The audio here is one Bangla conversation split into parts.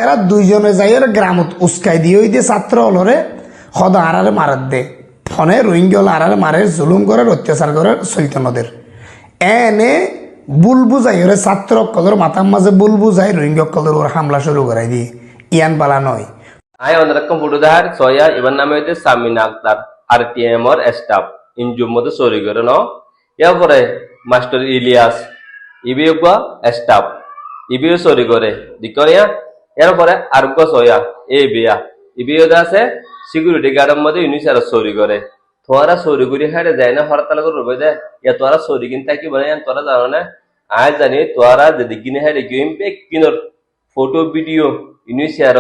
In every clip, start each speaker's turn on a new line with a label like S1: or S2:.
S1: রোহিঙ্গারা দুইজনে যাই গ্রামত উস্কাই দিয়ে ওই দিয়ে ছাত্র হলরে সদা আড়ারে মারাত দে ফোনে রোহিঙ্গা হল আড়ারে মারে জুলুম করার অত্যাচার করার চৈতন্যদের এনে বুল বুঝাই ওরে ছাত্র কলর মাথার মাঝে বুল বুঝাই রোহিঙ্গা কলর ওর হামলা শুরু করাই দিয়ে ইয়ান বালা নয়
S2: আয় অন্যরকম বুড়োদার সয়া এবার নামে হইতে সামিনা আক্তার RTM ওর স্টাফ ইনজুর মধ্যে চুরি করে ন এরপরে মাস্টার ইলিয়াস ইবিও স্টাফ ইবিও চুরি করে দিকরিয়া এরপরে আরোগ্য সয়া এই বিয়া ইবিও আছে সিকিউরিটি গার্ডের মধ্যে ইউনিসার চুরি করে তোরা চুরি করে হারে যায় না হরতাল করে রবে দেয় ইয়া তোরা চুরি কিনতে কি বলে তোরা জানো না আয় জানি তোরা যদি কিনে হারে গেম পে কিনোর ফটো ভিডিও ইউনিসার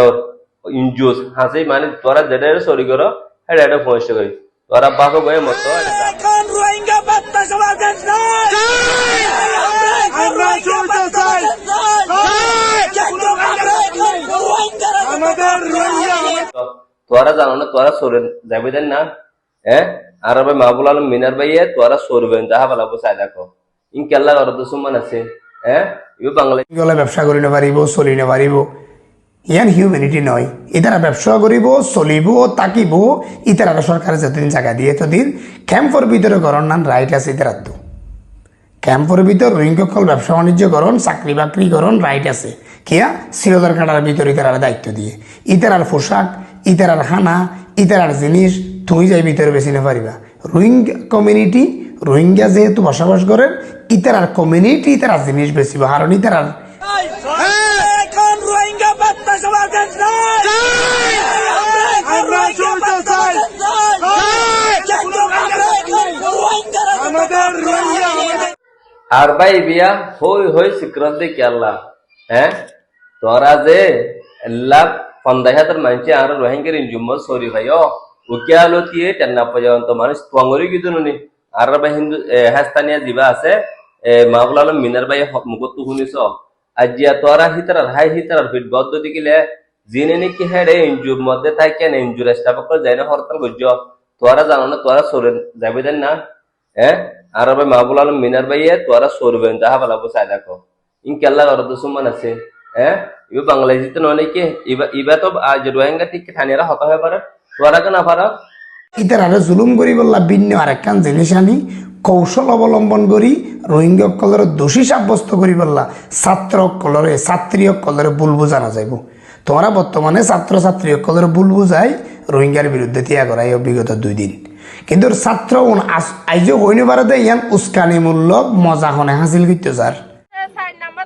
S2: ইনজুস হাসি মানে তোরা যেটা চুরি করো সেটা এটা পয়সা করি তোরা বাপে বয়ে মতো তোরা জানো না তোরা সরে যাবে দেন না হ্যাঁ আর ভাই মাহবুল আলম মিনার ভাইয়ে তোরা সরবেন যাহা বলা চাই দেখো ইন কেল্লা ঘর তো সুমান আছে হ্যাঁ ইউ বাংলা
S1: ব্যবসা করি না পারিব চলি না পারিব ইয়ান হিউম্যানিটি নয় ইতারা ব্যবসা করিব চলিব তাকিব ইতারা সরকারে যতদিন জায়গা দিয়ে এতদিন ক্যাম্পর ভিতরে করণ নান রাইট আছে ইতারা তো ক্যাম্পর ভিতর রোহিঙ্গকল ব্যবসা বাণিজ্য করণ চাকরি বাকরি করণ রাইট আছে কিয়া শিরোদার কাটার ভিতরে ইতারার দায়িত্ব দিয়ে ইতারার পোশাক ইতারার খানা ইতারার জিনিস তুই যাই ভিতরে বেশি না পারিবা রোহিঙ্গা কমিউনিটি রোহিঙ্গা যেহেতু বসবাস করেন ইতারার কমিউনিটি ইতারার জিনিস বেশি কারণ ইতারার
S2: আর ভাই বিয়া হই হই সিক্রত দে কেল্লা হ্যাঁ তোরা যে লাখ 50,000 মানুষ আর রোহিঙ্গার ইনজুম সরি ভাই ওকে আলো দিয়ে টেন্না পর্যন্ত মানুষ তোয়াঙ্গরি কিন্তু নি আর ভাই হিন্দু হাস্তানিয়া জিবা আছে মাহবুল আলম মিনার ভাই মুখত শুনিস আজিয়া তোরা হিতার হাই হিতার ফিট বদ্ধ দিকিলে জিনে নাকি হেডে ইনজুর মধ্যে থাকেন ইনজুর স্টাফ করে যায় না হরতাল করছ তোরা জানো না তোরা সরে যাবে দেন না হ্যাঁ আর ভাই মাহবুল আলম মিনার ভাইয়ে তোরা সরবেন যাহা বলা চাই দেখো ইন কেল্লা ঘর তো সুমান আছে হ্যাঁ ইউ বাংলাদেশিতে নয় নাকি ইবা তো রোহিঙ্গা ঠিক ঠানিয়ারা হত হয়ে পারে তোরা কেন পারা
S1: ইতারা জুলুম করি বললা ভিন্ন আরেকখান জিনিস আনি কৌশল অবলম্বন করি রোহিঙ্গা কলরে দোষী সাব্যস্ত করি বললা ছাত্র কলরে ছাত্রী কলরে ভুল বুঝানো যাইব তোমরা বর্তমানে ছাত্র ছাত্রী কলরে ভুল বুঝাই রোহিঙ্গার বিরুদ্ধে তিয়া করাই বিগত 2 দিন কিন্তু ছাত্র আইজ হইনি পারে ইয়ান উস্কানিমূলক মজা হনে হাসিল করতে যার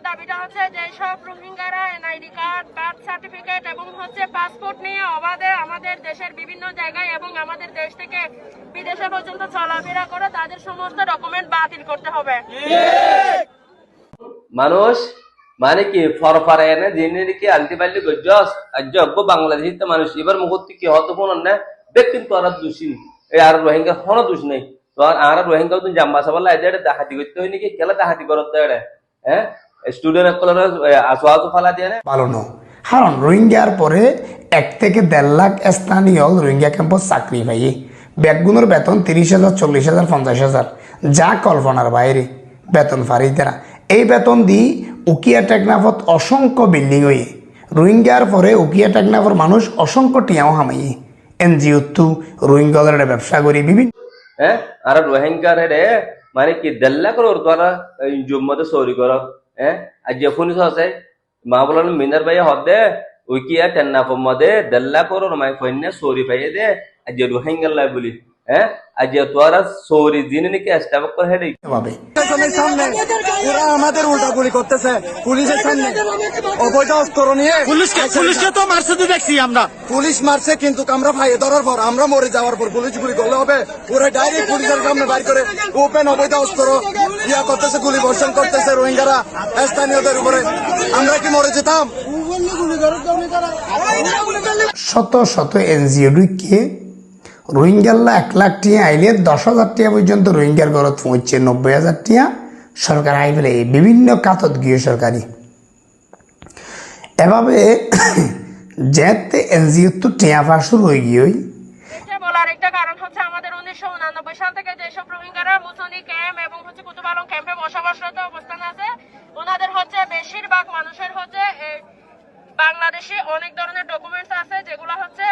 S3: দাবিটা হচ্ছে যে সব রোহিঙ্গারা এনআইডি কার্ড বার্থ সার্টিফিকেট এবং হচ্ছে পাসপোর্ট নিয়ে অবাধে আমাদের দেশের বিভিন্ন জায়গায় এবং আমাদের দেশ থেকে বিদেশে পর্যন্ত চলাফেরা করে তাদের সমস্ত ডকুমেন্ট বাতিল করতে হবে
S2: মানুষ মানে কি ফরফারে এনে জিনে কি আলটিপাল্টি গজ্জস আজ্ঞ বাংলাদেশি তো মানুষ এবার মুহূর্ত কি হতো কোন না দেখছেন তো আর দোষী এই আর রোহিঙ্গা কোনো দোষ নেই তো আর রোহিঙ্গা তুমি জাম্বা সাবাল্লা এদের ডাহাতি করতে হয় নাকি কেলা ডাহাতি করতে হ্যাঁ স্টুডেন্ট কলর আসোয়াতো ফালা দিয়ে
S1: ভালো ন কারণ রোহিঙ্গার পরে 1 থেকে 1.5 লাখ স্থানীয় রোহিঙ্গা ক্যাম্পত চাকরি পাই ব্যাগগুলোর বেতন 30,000 40,000 50,000 যা কল্পনার বাইরে বেতন ফারি তারা এই বেতন দি উকিয়া টেকনাফত অসংখ্য বিল্ডিং হয়ে রোহিঙ্গার পরে উকিয়া টেকনাফর মানুষ অসংখ্য টিয়াও হামাই এনজিও টু রোহিঙ্গাদের ব্যবসা করি বিভিন্ন
S2: হ্যাঁ আর রোহিঙ্গার রে মানে কি 1.5 লাখ ওর দ্বারা জম্মতে চুরি কর হ্যাঁ আজ যখন আছে মাহবুল আলম মিনার ভাই হদে উইকিয়া টেন্নাফর মধ্যে 1.5 লাখ ওর মাই ফইনে চুরি পাইয়ে দে আজ রোহিঙ্গার লাই বলি হ্যাঁ আজ তোরা চুরি দিনে নাকি স্টাফ করে হেডে
S1: ভাবে
S4: ওরা আমাদের উল্টা গুলি করতেছে পুলিশের সামনে অবৈধ অস্ত্র নিয়ে পুলিশকে তো মারছে তো দেখছি আমরা পুলিশ মারছে কিন্তু আমরা ভাই ধরার পর আমরা মরে যাওয়ার পর পুলিশ গুলি করলে হবে ওরা ডাইরেক্ট পুলিশের সামনে বাইর করে ওপেন অবৈধ অস্ত্র ইয়া করতেছে গুলি বর্ষণ করতেছে রোহিঙ্গারা স্থানীয়দের উপরে আমরা কি মরে যেতাম
S1: শত শত এনজিও ঢুকিয়ে রোহিঙ্গাল্লা 1 লাখ টিয়া আইলে 10,000 টিয়া পর্যন্ত রোহিঙ্গার ঘরত পৌঁছছে 90,000 টিয়া সরকার আই ফেলে বিভিন্ন কাতত গিয়ে সরকারি এভাবে যেতে এনজিও তো টিয়া ফাঁসুর হয়ে গিয়ে
S3: বলার একটা কারণ হচ্ছে আমাদের 1989 সাল থেকে যেসব রোহিঙ্গারা মুসনি ক্যাম্প এবং হচ্ছে কুতুব আলম ক্যাম্পে বসবাসরত অবস্থান আছে ওনাদের হচ্ছে বেশিরভাগ মানুষের হচ্ছে বাংলা বাংলাদেশে অনেক ধরনের ডকুমেন্টস আছে যেগুলো হচ্ছে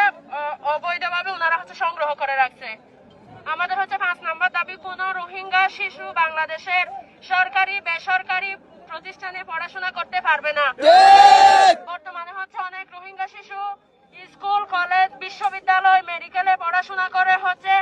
S3: অবৈধভাবে ওনারা হচ্ছে সংগ্রহ করে রাখছে। আমাদের হচ্ছে 5 নম্বর দাবি, কোন রোহিঙ্গা শিশু বাংলাদেশের সরকারি বেসরকারি প্রতিষ্ঠানে পড়াশোনা করতে পারবে না। বর্তমানে হচ্ছে অনেক রোহিঙ্গা শিশু স্কুল, কলেজ, বিশ্ববিদ্যালয়, মেডিকেলে পড়াশোনা করে হচ্ছে